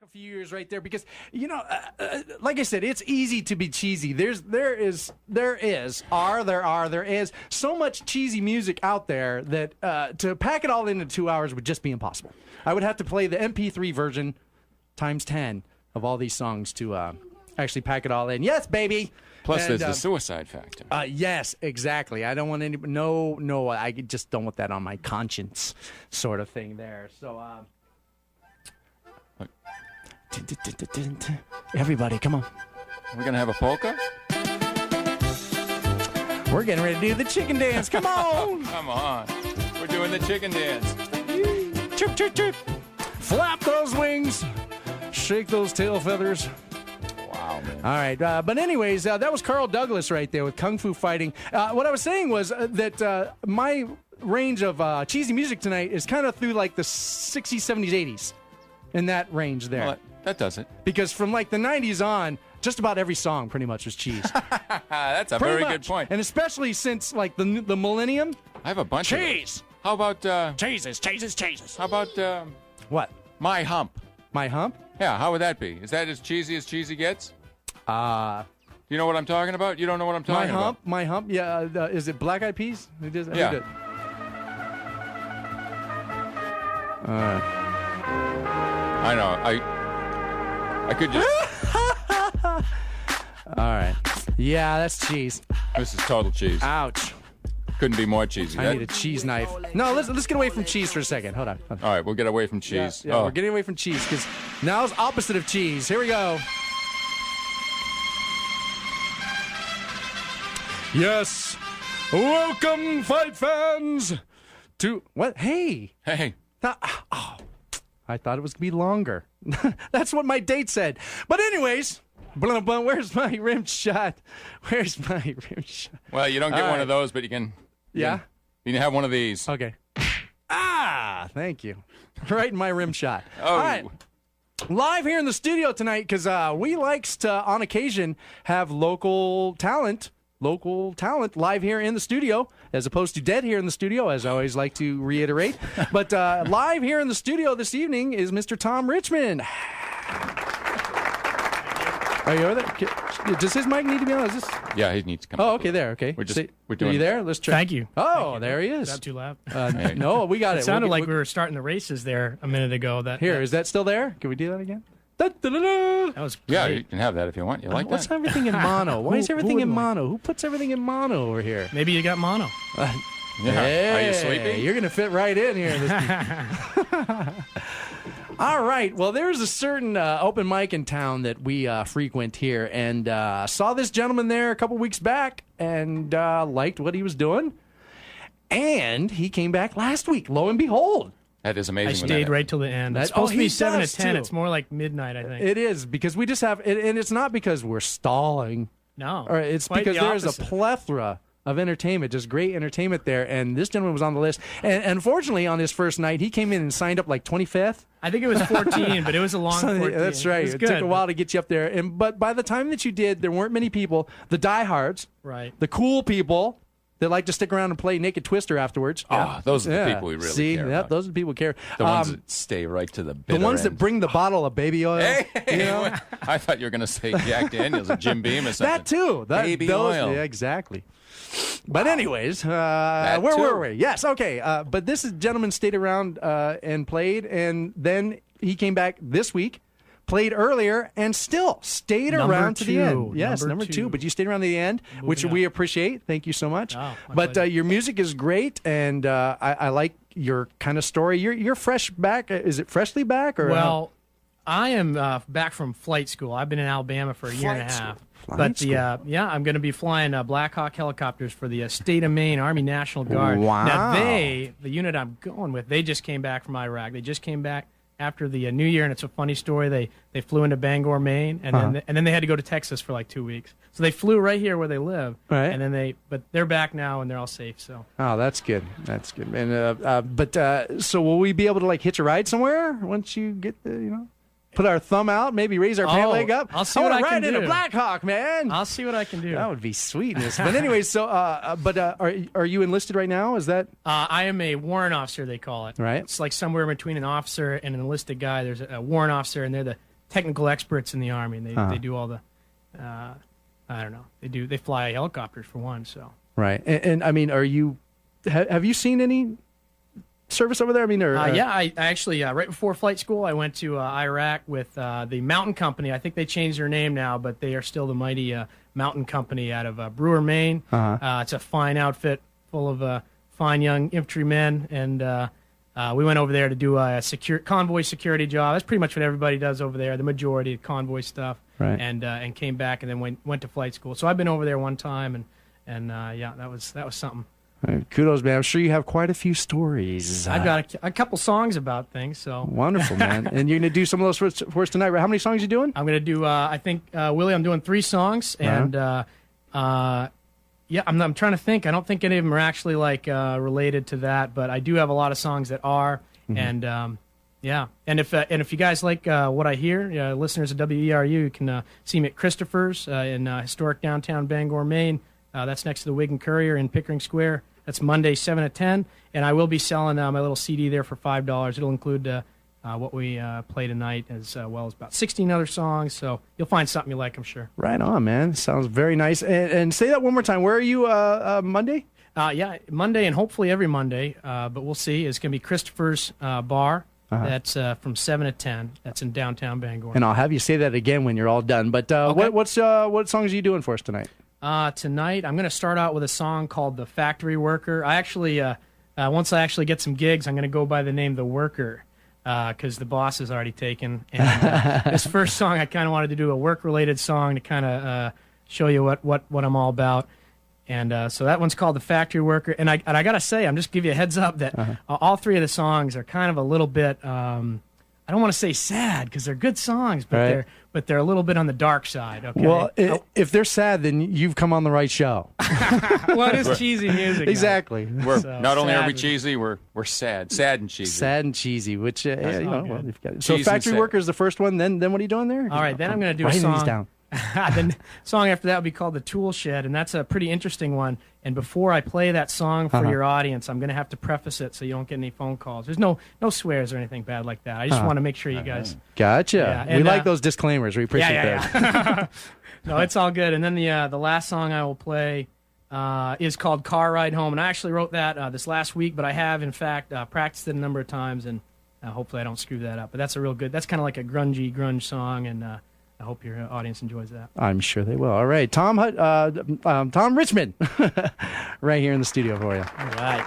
A few years right there because like I said, it's easy to be cheesy. There is so much cheesy music out there that to pack it all into 2 hours would just be impossible. I would have to play the MP3 version times 10 of all these songs to actually pack it all in. Yes, baby. Plus, there's the suicide factor. Yes, exactly. I don't want any. No. I just don't want that on my conscience, sort of thing. There. So. Everybody, come on. We're going to have a polka? We're getting ready to do the chicken dance. Come on. Come on. We're doing the chicken dance. Chirp, chirp, chirp. Flap those wings. Shake those tail feathers. Wow, man. All right. But anyways, that was Carl Douglas right there with Kung Fu Fighting. What I was saying was that my range of cheesy music tonight is kind of through like the 60s, 70s, 80s. In that range there. Well, that does it. Because from like the 90s on, just about every song pretty much was cheese. That's a very good point. And especially since like the millennium. I have a bunch of cheese. How about... Cheeses. How about... What? My Hump. My Hump? Yeah, how would that be? Is that as cheesy gets? Do you know what I'm talking about? You don't know what I'm talking about? My Hump? Yeah, is it Black Eyed Peas? Yeah. I know. I could just... All right. Yeah, that's cheese. This is total cheese. Ouch. Couldn't be more cheesy. I need a cheese knife. No, let's get away from cheese for a second. Hold on. All right, we'll get away from cheese. Yeah, we're getting away from cheese because now it's opposite of cheese. Here we go. Yes. Welcome, fight fans, to... What? Hey. I thought it was going to be longer. That's what my date said. But anyways, where's my rim shot? Well, you don't get one of those, but you can... Yeah? You can have one of these. Okay. Thank you. Right in my rim shot. Oh. All right. Live here in the studio tonight because we likes to, on occasion, have local talent live here in the studio, as opposed to dead here in the studio, as I always like to reiterate. But live here in the studio this evening is Mr. Tom Richmond. Are you over there? Does his mic need to be on? Is this? Yeah, he needs to come. Oh, okay, there. Okay. We're doing. Are you there? Let's try. Thank you. Oh, Thank you. there he is. Is that too loud? No, we got it. It sounded like we were starting the races there a minute ago. Is that still there? Can we do that again? That was great. Yeah, you can have that if you want. You like What's that? everything in mono? Why is everything in would mono? Who puts everything in mono over here? Maybe you got mono. Yeah. Hey, Are you sleepy? You're going to fit right in here. All right. Well, there's a certain open mic in town that we frequent here, and saw this gentleman there a couple weeks back and liked what he was doing. And he came back last week, lo and behold. That is amazing. I stayed right till the end. It's supposed to be 7 to 10. Too. It's more like midnight, I think. It is, because we just have, and it's not because we're stalling. No. Or it's because there's a plethora of entertainment, just great entertainment there. And this gentleman was on the list. And unfortunately, on his first night, he came in and signed up like 25th. I think it was 14, but it was a long 14. That's right. It took a while to get you up there. But by the time that you did, there weren't many people. The diehards, right? The cool people that like to stick around and play Naked Twister afterwards. Oh, those are the people we really care about. Those are the people who care. The ones that stay right to the bitter The ones end. that bring the bottle of baby oil. Hey, you know? I thought you were going to say Jack Daniels or Jim Beam or something. That too. Baby oil. Yeah, exactly. But anyways, where were we? Yes, okay. But this gentleman stayed around and played, and then he came back this week, played earlier, and still stayed around to the end. Yes, number two. But you stayed around to the end, which we appreciate. Thank you so much. Oh, but your music is great, and I like your kind of story. You're fresh back. Is it freshly back? Or well, I am back from flight school. I've been in Alabama for a year and a half. But I'm going to be flying Black Hawk helicopters for the state of Maine Army National Guard. Wow. Now the unit I'm going with, they just came back from Iraq. They just came back after the New Year, and it's a funny story. They flew into Bangor, Maine, and then they had to go to Texas for like 2 weeks. So they flew right here where they live, right? And then but they're back now and they're all safe. So that's good. That's good. And so will we be able to like hitch a ride somewhere once you get the put our thumb out, maybe raise our pant leg up? I'll see what I can do. Ride in a Black Hawk, man. I'll see what I can do. That would be sweetness. But anyways, so are you enlisted right now? Is that? I am a warrant officer, they call it. Right. It's like somewhere between an officer and an enlisted guy. There's a warrant officer, and they're technical experts in the Army, and they do all the, I don't know, they fly helicopters for one, so. Right. And I mean, have you seen any service over there? I mean, yeah, I actually, right before flight school, I went to Iraq with the Mountain Company. I think they changed their name now, but they are still the mighty Mountain Company out of Brewer, Maine. It's a fine outfit full of fine young infantrymen, and we went over there to do a convoy security job. That's pretty much what everybody does over there, the majority of convoy stuff, right. And came back and then went to flight school. So I've been over there one time, and yeah, that was something. Right, kudos, man. I'm sure you have quite a few stories. I've got a couple songs about things. So wonderful, man. And you're going to do some of those for us tonight, right? How many songs are you doing? I'm going to do, I think, Willie, I'm doing 3 songs. And, yeah, I'm trying to think. I don't think any of them are actually, like, related to that. But I do have a lot of songs that are. Mm-hmm. And, yeah. And if you guys like what I hear, listeners of WERU, you can see me at Christopher's in historic downtown Bangor, Maine. That's next to the Whig and Courier in Pickering Square. That's Monday, 7 to 10, and I will be selling my little CD there for $5. It'll include what we play tonight, as well as about 16 other songs, so you'll find something you like, I'm sure. Right on, man. Sounds very nice. And say that one more time. Where are you Monday? Yeah, Monday, and hopefully every Monday, but we'll see. It's going to be Christopher's Bar. That's from 7 to 10. That's in downtown Bangor. And I'll have you say that again when you're all done. But okay. what songs are you doing for us tonight? Tonight, I'm going to start out with a song called The Factory Worker. I actually, once I actually get some gigs, I'm going to go by the name The Worker, because the boss is already taken. And this first song, I kind of wanted to do a work-related song to kind of show you what I'm all about. And so that one's called The Factory Worker. And I got to say, I'm just give you a heads up that all 3 of the songs are kind of a little bit, I don't want to say sad, because they're good songs, but they're a little bit on the dark side. Okay. Well, if they're sad, then you've come on the right show. Well, it is cheesy music. Exactly. Not only are we cheesy, we're sad and cheesy. Sad and cheesy, which you've got it. So Cheese Factory and Worker is the first one. Then what are you doing there? All right, then I'm going to do a writing song. These down. The song after that will be called The Tool Shed, and that's a pretty interesting one. And before I play that song for your audience, I'm going to have to preface it so you don't get any phone calls. There's no swears or anything bad like that. I just want to make sure you guys... Gotcha. Yeah, and, we like those disclaimers. We appreciate that. No, it's all good. And then the last song I will play is called Car Ride Home. And I actually wrote that this last week, but I have, in fact, practiced it a number of times, and hopefully I don't screw that up. But that's a real good... That's kind of like a grunge song, and... I hope your audience enjoys that. I'm sure they will. All right, Tom Richmond, right here in the studio for you. All right.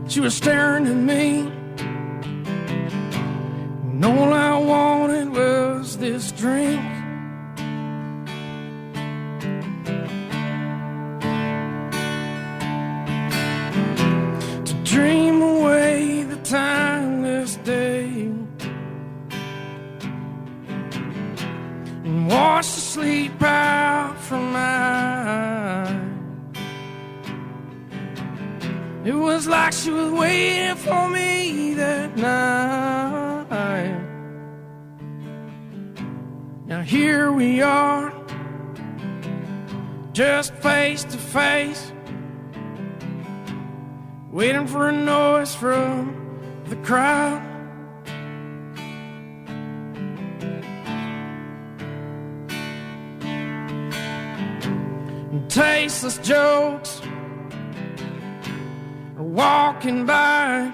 She was staring at me, and all I wanted was this drink. To dream away the timeless day and wash the sleep out from my eyes. It was like she was waiting for me that night. Now here we are, just face to face, waiting for a noise from the crowd. And tasteless jokes walking by,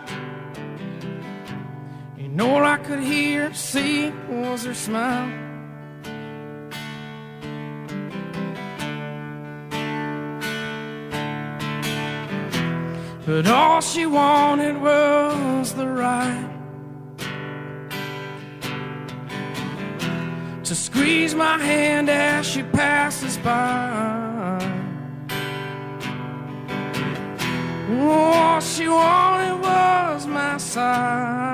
and all I could hear, see, was her smile. But all she wanted was the right to squeeze my hand as she passes by. All she wanted was my side.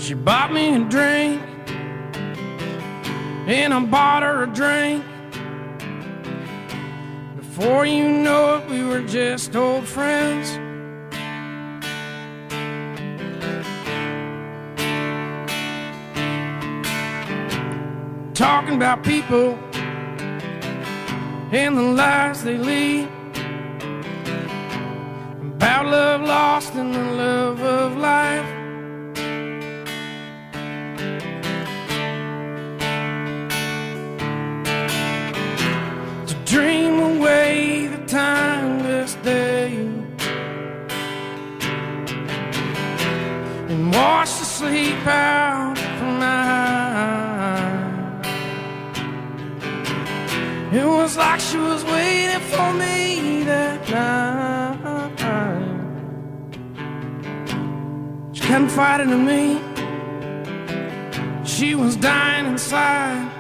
She bought me a drink, and I bought her a drink. Before you know it, we were just old friends. Talking about people and the lives they lead, about love lost and the love of life. To dream away the timeless day and wash the sleep out from my eyes. It was like she was waiting for me that night. She confided in me, she was dying inside.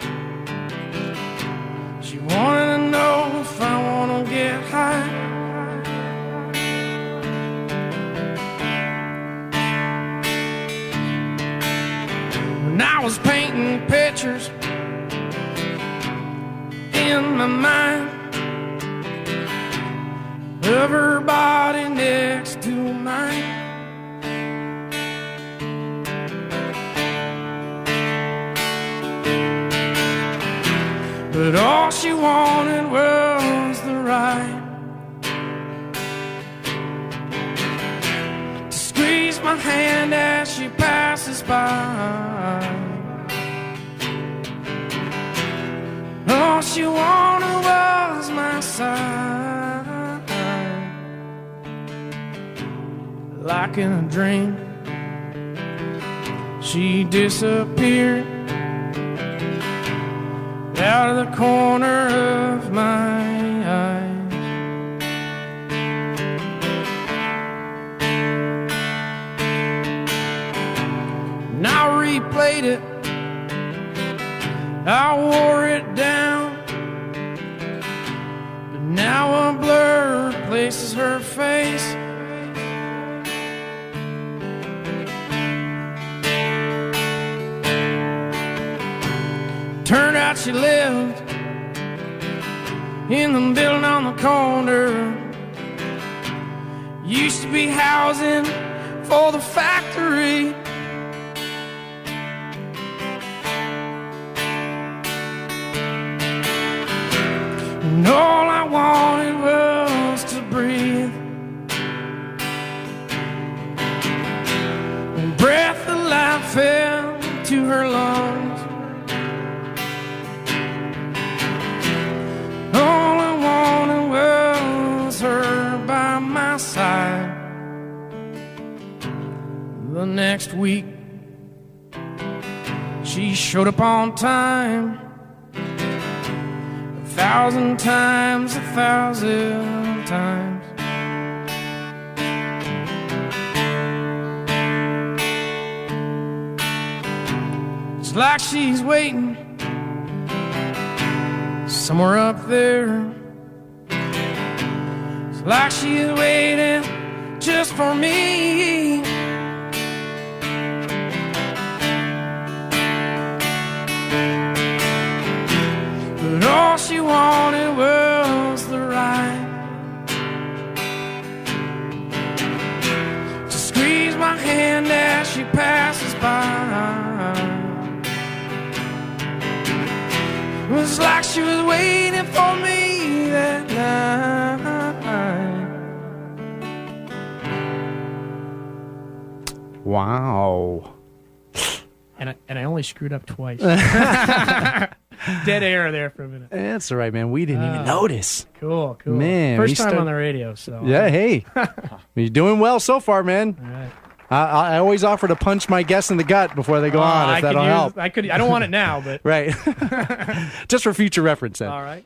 She wanted to know if I want to get high. When I was painting pictures in my mind of her body next to mine, but all she wanted was the right to squeeze my hand as she passes by. All she wanted was my side. Like in a dream, she disappeared out of the corner of my eye. And I replayed it, I wore it down, but now a blur replaces her face. Turned out she lived in the building on the corner. Used to be housing for the factory. And all I wanted was to breathe, and breath of life fell to her lungs. All I wanted was her by my side. The next week, she showed up on time. 1,000 times, 1,000 times. It's like she's waiting somewhere up there. It's like she's waiting just for me. But all she wanted was the right to squeeze my hand as she passes by. It was like she was waiting for me that night. Wow. And I only screwed up twice. Dead air there for a minute. That's all right, man. We didn't even notice. Cool. Man, First time on the radio, so. Yeah, hey. You're doing well so far, man. All right. I always offer to punch my guests in the gut before they go on, if that'll help. I don't want it now, but. Right. Just for future reference then. All right.